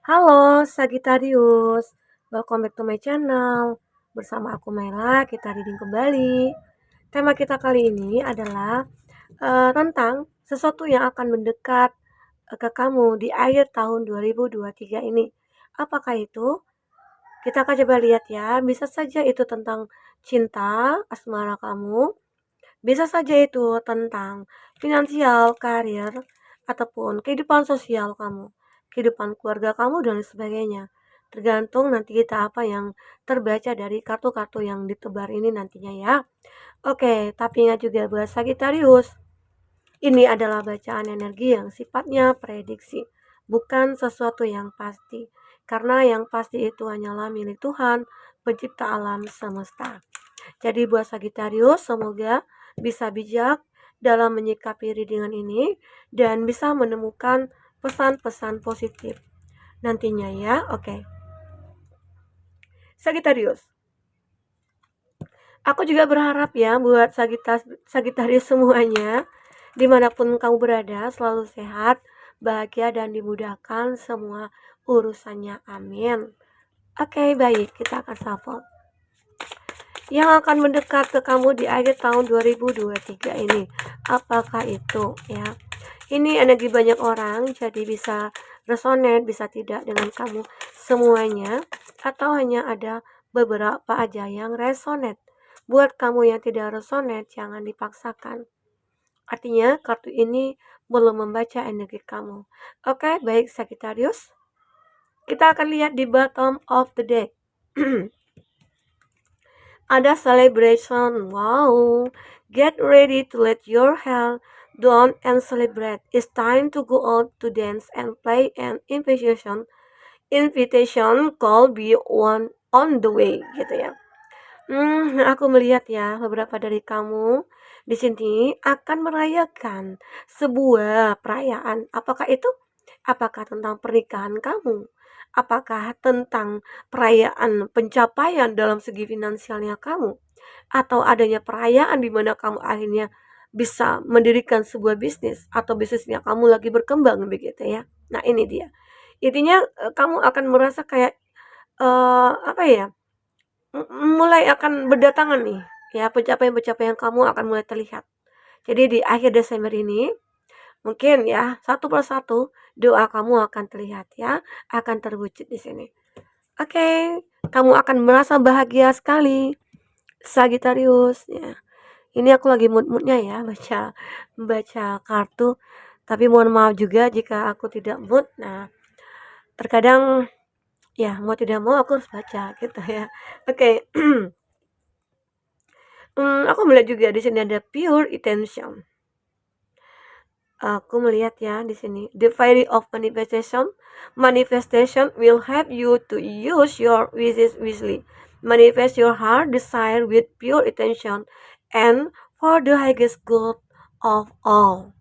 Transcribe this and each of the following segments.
Halo Sagittarius, welcome back to my channel. Bersama aku Mela, kita reading kembali. Tema kita kali ini adalah tentang sesuatu yang akan mendekat ke kamu di akhir tahun 2023 ini. Apakah itu? Kita akan coba lihat ya. Bisa saja itu tentang cinta, asmara kamu. Bisa saja itu tentang finansial, karir, ataupun kehidupan sosial kamu, kehidupan keluarga kamu, dan lain sebagainya. Tergantung nanti kita apa yang terbaca dari kartu-kartu yang ditebar ini nantinya ya. Oke, tapi ingat juga buat Sagittarius, ini adalah bacaan energi yang sifatnya prediksi, bukan sesuatu yang pasti. Karena yang pasti itu hanyalah milik Tuhan, pencipta alam semesta. Jadi buat Sagittarius, semoga bisa bijak dalam menyikapi readingan ini dan bisa menemukan pesan-pesan positif nantinya ya. Oke. Sagittarius, aku juga berharap ya buat Sagittarius semuanya, dimanapun kamu berada, selalu sehat, bahagia, dan dimudahkan semua urusannya. Amin. Oke, baik, kita akan shuffle yang akan mendekat ke kamu di akhir tahun 2023 ini. Apakah itu ya? Ini energi banyak orang, jadi bisa resonate, bisa tidak dengan kamu semuanya, atau hanya ada beberapa aja yang resonate. Buat kamu yang tidak resonate, jangan dipaksakan. Artinya kartu ini belum membaca energi kamu. Oke, baik Sagittarius. Kita akan lihat di bottom of the deck. Ada celebration. Wow. Get ready to let your hair down and celebrate. It's time to go out to dance and play, an invitation call be on the way gitu ya. Aku melihat ya beberapa dari kamu di sini akan merayakan sebuah perayaan. Apakah itu? Apakah tentang pernikahan kamu? Apakah tentang perayaan pencapaian dalam segi finansialnya kamu? Atau adanya perayaan di mana kamu akhirnya bisa mendirikan sebuah bisnis atau bisnisnya kamu lagi berkembang begitu ya. Nah, ini dia. Intinya kamu akan merasa kayak apa ya? Mulai akan berdatangan nih ya, pencapaian-pencapaian kamu akan mulai terlihat. Jadi di akhir Desember ini mungkin ya satu persatu doa kamu akan terlihat ya, akan terwujud di sini. Oke, kamu akan merasa bahagia sekali Sagittarius ya. Ini aku lagi mood-moodnya ya baca kartu, tapi mohon maaf juga jika aku tidak mood. Nah, terkadang ya mau tidak mau aku harus baca gitu ya. Oke. Aku melihat juga di sini ada pure intention. Aku melihat ya di sini the fairy of manifestation. Manifestation will help you to use your wishes wisely. Manifest your heart desire with pure intention and for the highest good of all.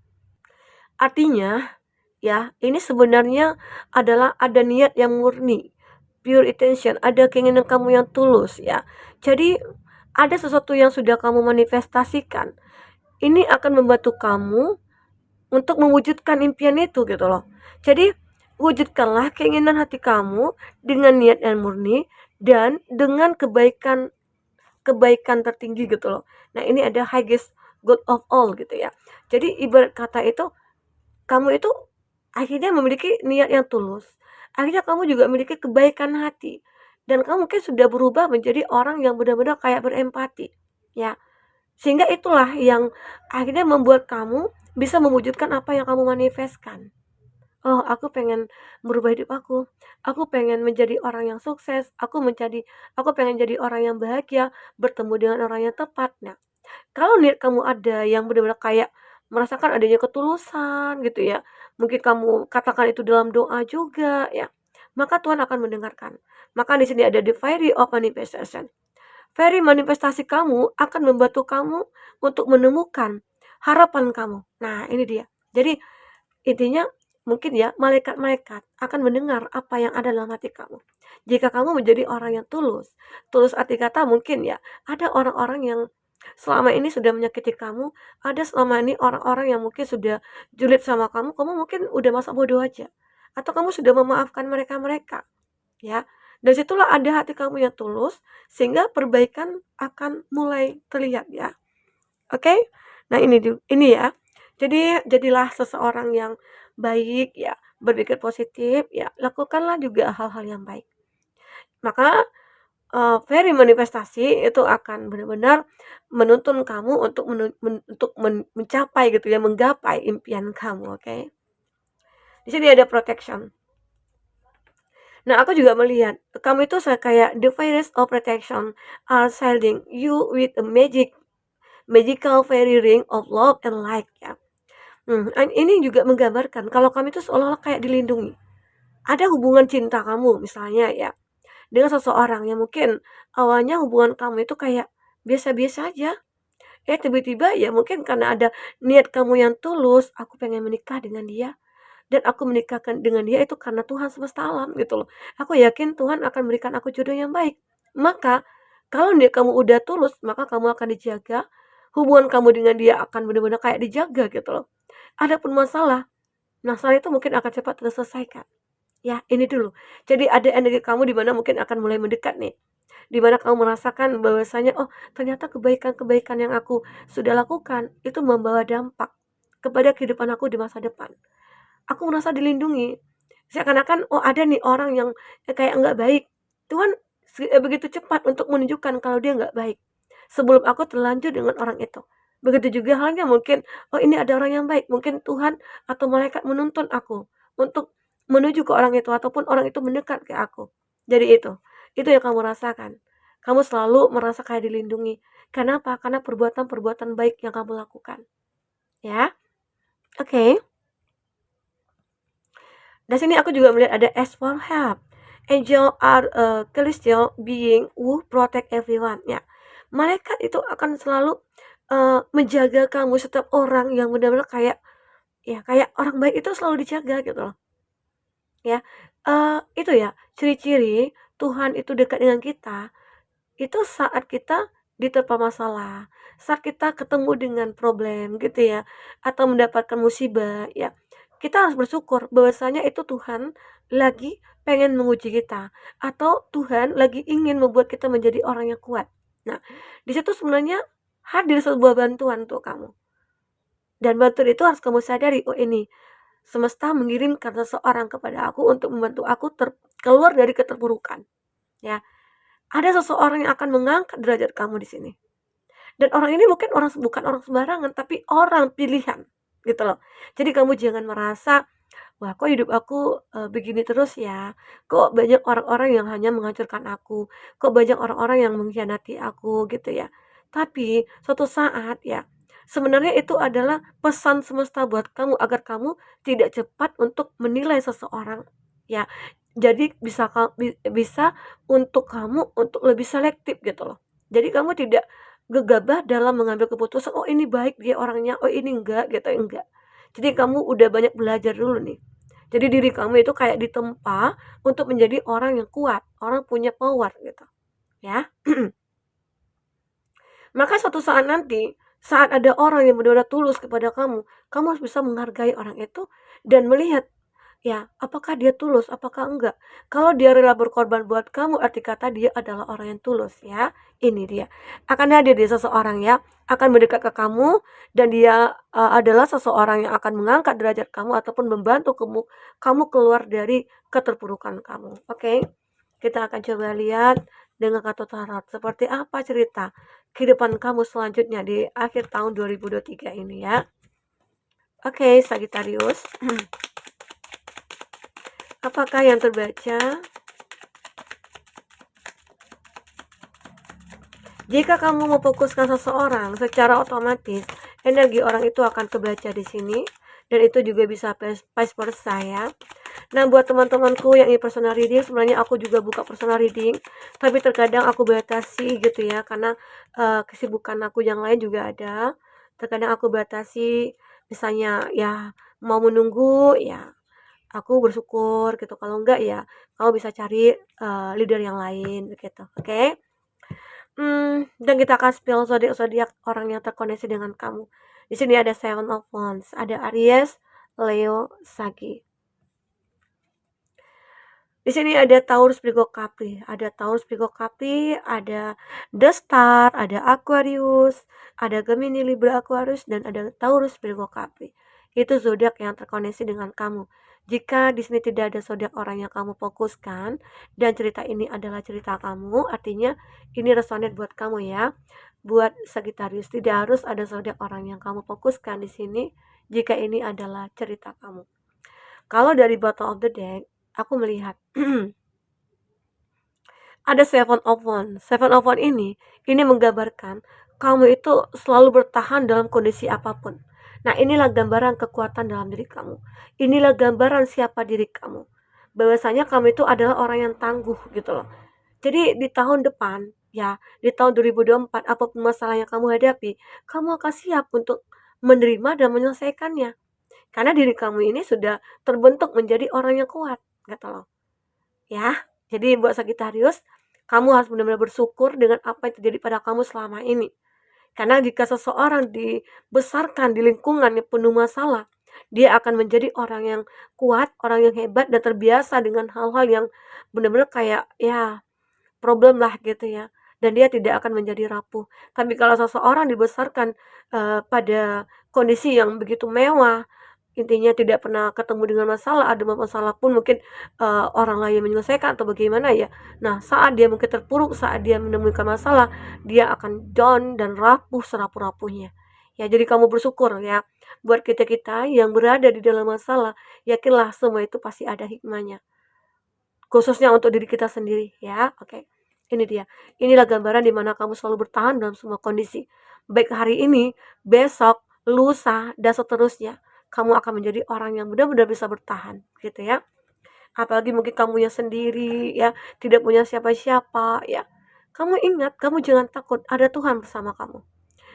Artinya ya, ini sebenarnya adalah ada niat yang murni, pure intention, ada keinginan kamu yang tulus ya. Jadi ada sesuatu yang sudah kamu manifestasikan. Ini akan membantu kamu untuk mewujudkan impian itu gitu loh. Jadi wujudkanlah keinginan hati kamu dengan niat yang murni dan dengan kebaikan tertinggi gitu loh. Nah, ini ada highest good of all gitu ya. Jadi ibarat kata itu kamu itu akhirnya memiliki niat yang tulus. Akhirnya kamu juga memiliki kebaikan hati. Dan kamu mungkin sudah berubah menjadi orang yang benar-benar kayak berempati. Ya, sehingga itulah yang akhirnya membuat kamu bisa mewujudkan apa yang kamu manifestkan. Oh, aku pengen merubah hidup aku. Aku pengen menjadi orang yang sukses. Aku pengen jadi orang yang bahagia, bertemu dengan orang yang tepat. Nah, kalau niat kamu ada yang benar-benar kayak merasakan adanya ketulusan gitu ya. Mungkin kamu katakan itu dalam doa juga ya. Maka Tuhan akan mendengarkan. Maka di sini ada the fairy of manifestation. Fairy manifestasi kamu akan membantu kamu untuk menemukan harapan kamu. Nah, ini dia. Jadi intinya mungkin ya malaikat-malaikat akan mendengar apa yang ada dalam hati kamu. Jika kamu menjadi orang yang tulus. Tulus arti kata mungkin ya, ada orang-orang yang selama ini sudah menyakiti kamu, ada selama ini orang-orang yang mungkin sudah julid sama kamu mungkin udah masa bodoh aja. atau kamu sudah memaafkan mereka-mereka, ya. Dari situlah ada hati kamu yang tulus, sehingga perbaikan akan mulai terlihat ya. Oke? Nah ini ya. Jadi jadilah seseorang yang baik ya, berpikir positif ya, lakukanlah juga hal-hal yang baik. Maka fairy manifestasi itu akan benar-benar menuntun kamu untuk mencapai gitu ya, menggapai impian kamu, oke? Di sini ada protection. Nah, aku juga melihat kamu itu kayak the fairies of protection are shielding you with a magical fairy ring of love and light ya. Ini juga menggambarkan kalau kamu itu seolah-olah kayak dilindungi. Ada hubungan cinta kamu misalnya ya dengan seseorang yang mungkin awalnya hubungan kamu itu kayak biasa-biasa aja. Tiba-tiba ya mungkin karena ada niat kamu yang tulus, aku pengen menikah dengan dia dan aku menikahkan dengan dia itu karena Tuhan semesta alam gitu loh. Aku yakin Tuhan akan berikan aku jodoh yang baik. Maka kalau niat kamu udah tulus, maka kamu akan dijaga. Hubungan kamu dengan dia akan benar-benar kayak dijaga gitu loh. Adapun masalah itu mungkin akan cepat terselesaikan. Ya, ini dulu. Jadi ada energi kamu di mana mungkin akan mulai mendekat nih. Di mana kamu merasakan bahwasanya, oh ternyata kebaikan-kebaikan yang aku sudah lakukan itu membawa dampak kepada kehidupan aku di masa depan. Aku merasa dilindungi. Seakan-akan, oh ada nih orang yang kayak nggak baik. Tuhan begitu cepat untuk menunjukkan kalau dia nggak baik. Sebelum aku terlanjur dengan orang itu. Begitu juga halnya mungkin, oh ini ada orang yang baik. Mungkin Tuhan atau malaikat menuntun aku untuk menuju ke orang itu ataupun orang itu mendekat ke aku. Jadi itu yang kamu rasakan. Kamu selalu merasa kayak dilindungi. Kenapa? Karena perbuatan-perbuatan baik yang kamu lakukan. Ya, oke. Di sini aku juga melihat ada ask for help. Angel are a celestial being who protect everyone. Ya, malaikat itu akan selalu menjaga kamu. Setiap orang yang benar-benar kayak orang baik itu selalu dijaga gitu loh. Ya, itu ya ciri-ciri Tuhan itu dekat dengan kita. Itu saat kita diterpa masalah, saat kita ketemu dengan problem gitu ya, atau mendapatkan musibah ya. Kita harus bersyukur bahwasanya itu Tuhan lagi pengen menguji kita atau Tuhan lagi ingin membuat kita menjadi orang yang kuat. Nah, di situ sebenarnya hadir sebuah bantuan untuk kamu. Dan bantuan itu harus kamu sadari, oh ini semesta mengirimkan seseorang kepada aku untuk membantu aku keluar dari keterpurukan. Ya, ada seseorang yang akan mengangkat derajat kamu di sini. Dan orang ini bukan orang sembarangan, tapi orang pilihan, gitu loh. Jadi kamu jangan merasa, wah kok hidup aku begini terus ya, kok banyak orang-orang yang hanya menghancurkan aku, kok banyak orang-orang yang mengkhianati aku gitu ya. Tapi suatu saat ya, sebenarnya itu adalah pesan semesta buat kamu agar kamu tidak cepat untuk menilai seseorang ya. Jadi bisa untuk kamu untuk lebih selektif gitu loh. Jadi kamu tidak gegabah dalam mengambil keputusan, oh ini baik dia orangnya, oh ini enggak gitu, enggak. Jadi kamu udah banyak belajar dulu nih. Jadi diri kamu itu kayak ditempa untuk menjadi orang yang kuat, orang punya power gitu, ya. Maka suatu saat nanti, saat ada orang yang benar-benar tulus kepada kamu harus bisa menghargai orang itu dan melihat, ya, apakah dia tulus, apakah enggak. Kalau dia rela berkorban buat kamu, arti kata dia adalah orang yang tulus ya. Ini dia. Akan hadir dia seseorang ya, akan mendekat ke kamu dan dia adalah seseorang yang akan mengangkat derajat kamu ataupun membantu kamu keluar dari keterpurukan kamu. Oke. Kita akan coba lihat dengan kartu tarot seperti apa cerita kehidupan kamu selanjutnya di akhir tahun 2023 ini ya. Oke, Sagittarius. Apakah yang terbaca? Jika kamu memfokuskan seseorang, secara otomatis energi orang itu akan kebaca di sini dan itu juga bisa vice versa ya. Nah, buat teman-temanku yang ingin personal reading, sebenarnya aku juga buka personal reading, tapi terkadang aku batasi gitu ya karena kesibukan aku yang lain juga ada. Terkadang aku batasi, misalnya ya mau menunggu ya aku bersyukur gitu, kalau enggak ya kamu bisa cari leader yang lain begitu, oke? Dan kita akan spill zodiak-zodiak orang yang terkoneksi dengan kamu. Di sini ada Seven of Wands, ada Aries, Leo, Sagi. Di sini ada Taurus, Virgo, Capri, ada Taurus, Virgo, Capri, ada The Star, ada Aquarius, ada Gemini, Libra, Aquarius, dan ada Taurus, Virgo, Capri. Itu zodiak yang terkoneksi dengan kamu. Jika di sini tidak ada zodiak orang yang kamu fokuskan dan cerita ini adalah cerita kamu, artinya ini resonate buat kamu ya. Buat Sagittarius, tidak harus ada zodiak orang yang kamu fokuskan di sini jika ini adalah cerita kamu. Kalau dari bottom of the deck, aku melihat ada Seven of Wands. Seven of Wands ini menggambarkan kamu itu selalu bertahan dalam kondisi apapun. Nah, inilah gambaran kekuatan dalam diri kamu. Inilah gambaran siapa diri kamu. Bahwasanya kamu itu adalah orang yang tangguh gitu loh. Jadi di tahun depan, ya, di tahun 2024, apapun masalah yang kamu hadapi, kamu akan siap untuk menerima dan menyelesaikannya. Karena diri kamu ini sudah terbentuk menjadi orang yang kuat, gitu loh. Ya, jadi buat Sagittarius, kamu harus benar-benar bersyukur dengan apa yang terjadi pada kamu selama ini. Karena jika seseorang dibesarkan di lingkungan yang penuh masalah, dia akan menjadi orang yang kuat, orang yang hebat, dan terbiasa dengan hal-hal yang benar-benar kayak ya problem lah gitu ya. Dan dia tidak akan menjadi rapuh. Tapi kalau seseorang dibesarkan pada kondisi yang begitu mewah, intinya tidak pernah ketemu dengan masalah, ada masalah pun mungkin orang lain menyelesaikan atau bagaimana ya. Nah, saat dia mungkin terpuruk, saat dia menemukan masalah, dia akan down dan rapuh serapuh-rapuhnya. Ya, jadi kamu bersyukur ya. Buat kita-kita yang berada di dalam masalah, yakinlah semua itu pasti ada hikmahnya. Khususnya untuk diri kita sendiri ya. Oke. Ini dia. Inilah gambaran di mana kamu selalu bertahan dalam semua kondisi. Baik hari ini, besok, lusa, dan seterusnya. Kamu akan menjadi orang yang benar-benar bisa bertahan, gitu ya. Apalagi mungkin kamunya sendiri, ya, tidak punya siapa-siapa, ya. Kamu ingat, kamu jangan takut, ada Tuhan bersama kamu.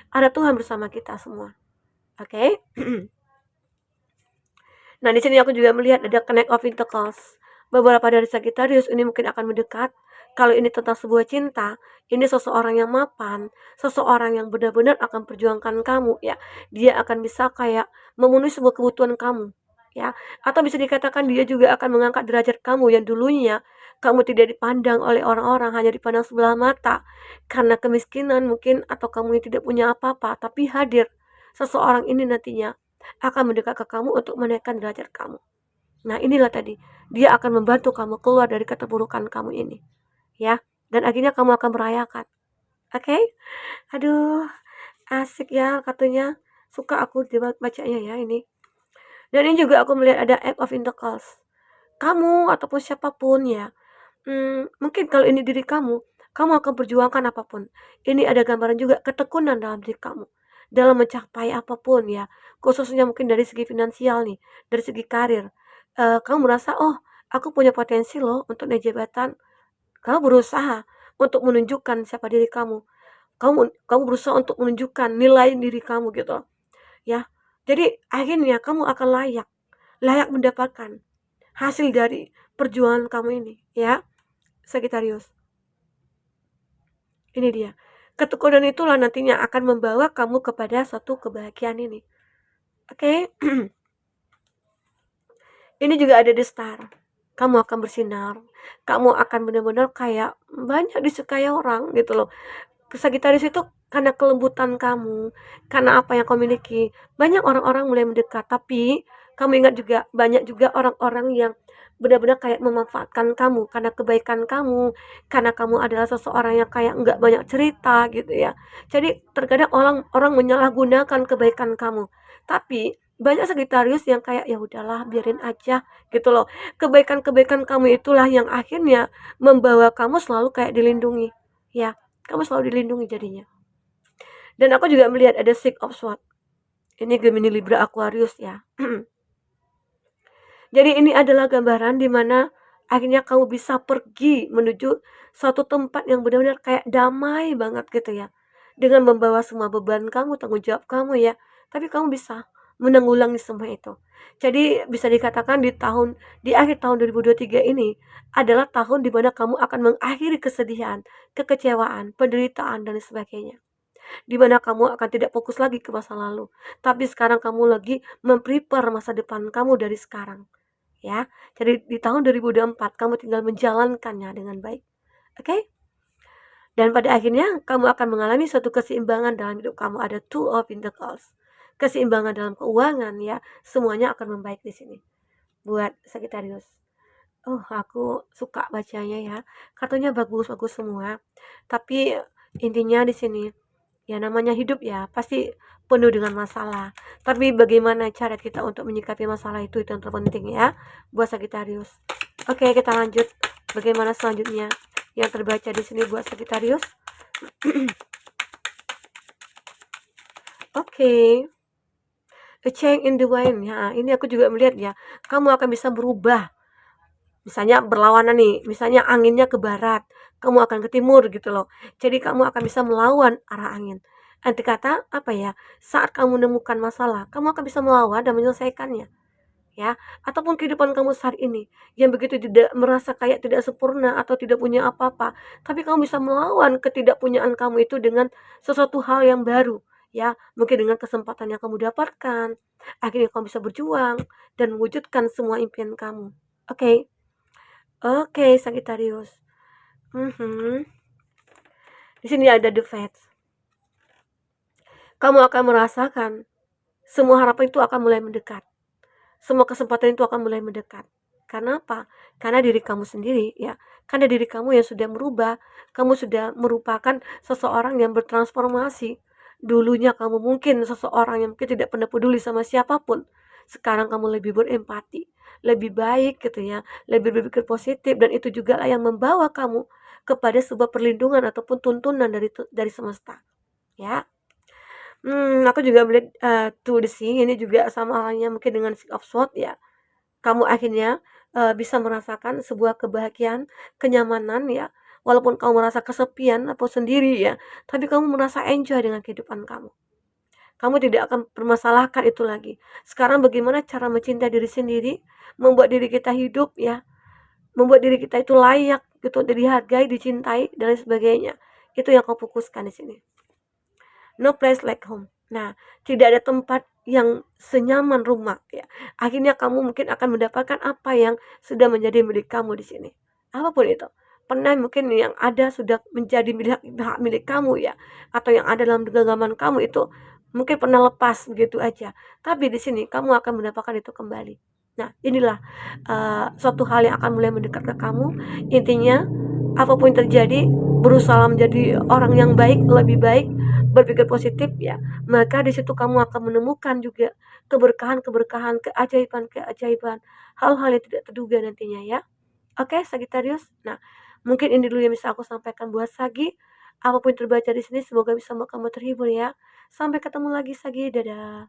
Ada Tuhan bersama kita semua. Oke? Nah, di sini aku juga melihat ada Connect of Pentacles. Beberapa dari Sagittarius ini mungkin akan mendekat. Kalau ini tentang sebuah cinta, ini seseorang yang mapan, seseorang yang benar-benar akan perjuangkan kamu, ya. Dia akan bisa kayak memenuhi sebuah kebutuhan kamu, ya. Atau bisa dikatakan dia juga akan mengangkat derajat kamu yang dulunya kamu tidak dipandang oleh orang-orang, hanya dipandang sebelah mata karena kemiskinan mungkin atau kamu yang tidak punya apa-apa, tapi hadir seseorang ini nantinya akan mendekat ke kamu untuk menaikkan derajat kamu. Nah, inilah tadi, dia akan membantu kamu keluar dari keterpurukan kamu ini. Ya, dan akhirnya kamu akan merayakan. Oke? Aduh, asik ya katanya. Suka aku bacanya ya ini. Dan ini juga aku melihat ada Act of Pentacles. Kamu ataupun siapapun ya, mungkin kalau ini diri kamu akan perjuangkan apapun. Ini ada gambaran juga ketekunan dalam diri kamu dalam mencapai apapun ya, khususnya mungkin dari segi finansial nih, dari segi karir. Kamu merasa, "Oh, aku punya potensi loh untuk naik jabatan." Kamu berusaha untuk menunjukkan siapa diri kamu. Kamu berusaha untuk menunjukkan nilai diri kamu gitu loh, ya. Jadi akhirnya kamu akan layak layak mendapatkan hasil dari perjuangan kamu ini, ya, Sagittarius. Ini dia. Ketekunan itulah nantinya akan membawa kamu kepada suatu kebahagiaan ini. Oke? Ini juga ada The Star. Kamu akan bersinar. Kamu akan benar-benar kayak banyak disukai orang gitu loh. Sagittarius itu karena kelembutan kamu, karena apa yang kamu miliki, banyak orang-orang mulai mendekat. Tapi kamu ingat juga banyak juga orang-orang yang benar-benar kayak memanfaatkan kamu karena kebaikan kamu, karena kamu adalah seseorang yang kayak nggak banyak cerita gitu ya. Jadi terkadang orang orang menyalahgunakan kebaikan kamu. Tapi banyak Sagittarius yang kayak ya udahlah biarin aja gitu loh. Kebaikan-kebaikan kamu itulah yang akhirnya membawa kamu selalu kayak dilindungi. Ya, kamu selalu dilindungi jadinya. Dan aku juga melihat ada Six of Swords. Ini Gemini, Libra, Aquarius ya. Jadi ini adalah gambaran di mana akhirnya kamu bisa pergi menuju suatu tempat yang benar-benar kayak damai banget gitu ya. Dengan membawa semua beban kamu, tanggung jawab kamu ya. Tapi kamu bisa menanggulangi semua itu. Jadi bisa dikatakan di akhir tahun 2023 ini adalah tahun di mana kamu akan mengakhiri kesedihan, kekecewaan, penderitaan dan sebagainya. Di mana kamu akan tidak fokus lagi ke masa lalu, tapi sekarang kamu lagi memprepare masa depan kamu dari sekarang. ya. Jadi di tahun 2024 kamu tinggal menjalankannya dengan baik. Oke? Dan pada akhirnya kamu akan mengalami suatu keseimbangan dalam hidup kamu. Ada two of pentacles. Keseimbangan dalam keuangan ya, semuanya akan membaik di sini. Buat Sagittarius. Oh, aku suka bacanya ya. Kartunya bagus-bagus semua. Tapi intinya di sini ya namanya hidup ya, pasti penuh dengan masalah. Tapi bagaimana cara kita untuk menyikapi masalah itu yang terpenting ya buat Sagittarius. Oke, kita lanjut. Bagaimana selanjutnya yang terbaca di sini buat Sagittarius? Oke. A change in the wind. Ya, ini aku juga melihat ya. Kamu akan bisa berubah. Misalnya berlawanan nih, misalnya anginnya ke barat, kamu akan ke timur gitu loh. Jadi kamu akan bisa melawan arah angin. Arti kata apa ya? Saat kamu menemukan masalah, kamu akan bisa melawan dan menyelesaikannya, ya. Ataupun kehidupan kamu saat ini yang begitu tidak merasa kayak tidak sempurna atau tidak punya apa-apa, tapi kamu bisa melawan ketidakpunyaan kamu itu dengan sesuatu hal yang baru, ya. Mungkin dengan kesempatan yang kamu dapatkan, akhirnya kamu bisa berjuang dan mewujudkan semua impian kamu. Oke. Oke, Sagittarius. Di sini ada the Fates. Kamu akan merasakan semua harapan itu akan mulai mendekat. Semua kesempatan itu akan mulai mendekat. Karena apa? Karena diri kamu sendiri ya. Karena diri kamu yang sudah berubah, kamu sudah merupakan seseorang yang bertransformasi. Dulunya kamu mungkin seseorang yang mungkin tidak pernah peduli sama siapapun. Sekarang kamu lebih berempati, lebih baik gitu ya, lebih berpikir positif dan itu juga lah yang membawa kamu kepada sebuah perlindungan ataupun tuntunan dari semesta, ya. Aku juga melihat, to the sea ini juga sama halnya mungkin dengan Six of Swords ya. Kamu akhirnya, bisa merasakan sebuah kebahagiaan, kenyamanan ya, walaupun kamu merasa kesepian atau sendiri ya, tapi kamu merasa enjoy dengan kehidupan kamu. Kamu tidak akan permasalahkan itu lagi. Sekarang bagaimana cara mencintai diri sendiri, membuat diri kita hidup ya, membuat diri kita itu layak gitu, dihargai, dicintai dan lain sebagainya. Itu yang kau fokuskan di sini. No place like home. Nah, tidak ada tempat yang senyaman rumah ya. Akhirnya kamu mungkin akan mendapatkan apa yang sudah menjadi milik kamu di sini. Apapun itu. Pernah mungkin yang ada sudah menjadi hak milik kamu ya, atau yang ada dalam genggaman kamu itu mungkin pernah lepas begitu aja. Tapi di sini kamu akan mendapatkan itu kembali. Nah, inilah suatu hal yang akan mulai mendekat ke kamu. Intinya, apapun yang terjadi, berusaha menjadi orang yang baik, lebih baik, berpikir positif ya, maka di situ kamu akan menemukan juga keberkahan-keberkahan, keajaiban-keajaiban, hal-hal yang tidak terduga nantinya ya. Oke, Sagittarius. Nah, mungkin ini dulu yang bisa aku sampaikan buat Sagi. Apapun yang terbaca di sini semoga bisa membuat kamu terhibur ya. Sampai ketemu lagi Sagi, dadah.